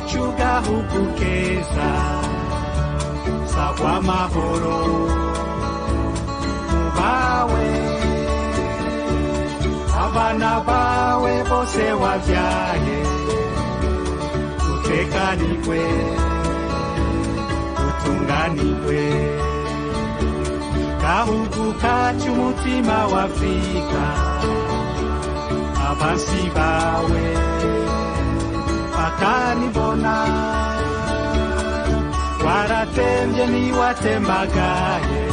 kacu gahugu keza sagwa amahoro mubawe abana bawe bose wavyaye utekanirwe utunganirwe gahugu kacu umutima wa Afrika abansi bawe bakanibona waratemvye niwatembagaye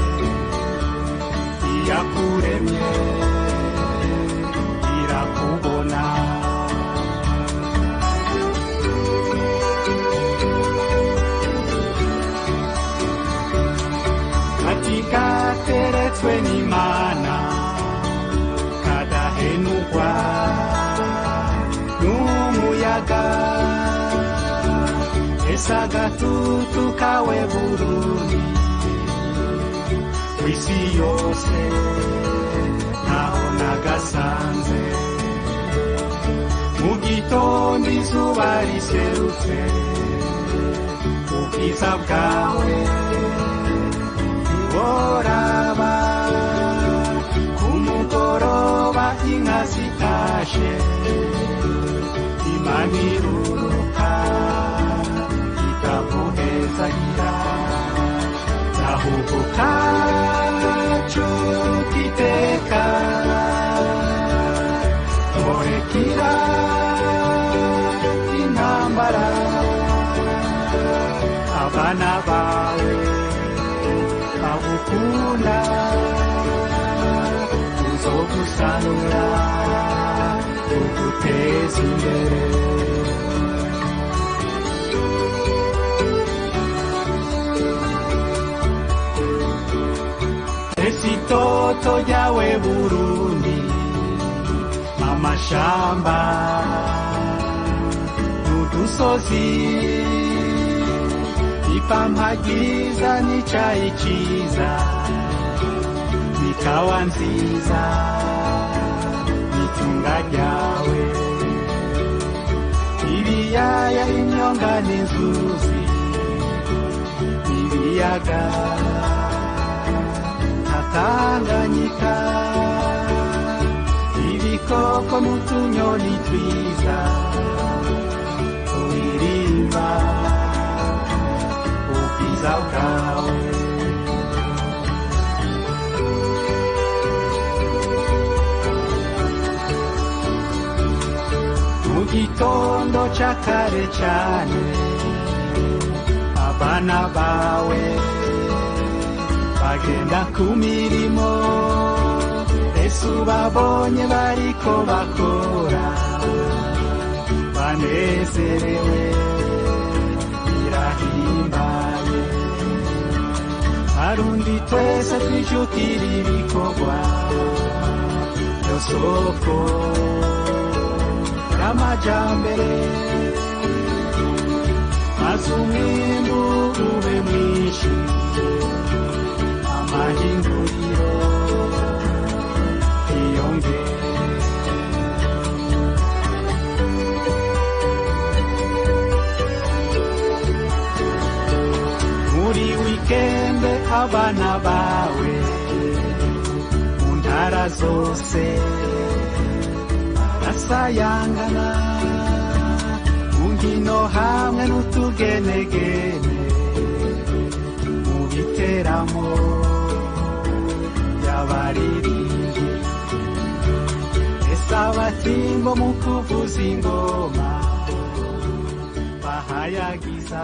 iyakuremye irakubona katika teretswe n'Imana kadahenugwa n'umuyaga esagatutu kawe Burundi kw'isi yose naho nagasanze mu gitondo izuba riserutse ubwiza bwawe boraba kumugoroba inka zitashe Imana iruruka ikaguhezagira gahugu kacu kiteka torekira intambara abana bawe bagukunda uzogusanura uguteza imbere esitoto ryawe Burundi amashamba n'udusozi ipampa ryiza n'icayi ciza ikawa nziza n'itunga ryawe ibiyaya imyonga n'inzuzi ibiyaga Tanganyika ibikoko n'utunyoni twiza turirimba ubwiza bwawe mu gitondo ca kare cane abana bawe bagenda ku mirimo ese ubabonye bariko bakora banezerewe birahimbaye Barundi twese twijukira ibikorwa byo soko y'amajambere maze umwimbu ube mwinshi amahinguriro yiyongere muri wikende abana bawe mu ntara zose barasayangana mu nkino hamwe n'utugenegene mu biteramo y'abaririmbyi ese abatimbo mu kuvuza ingoma bahayagiza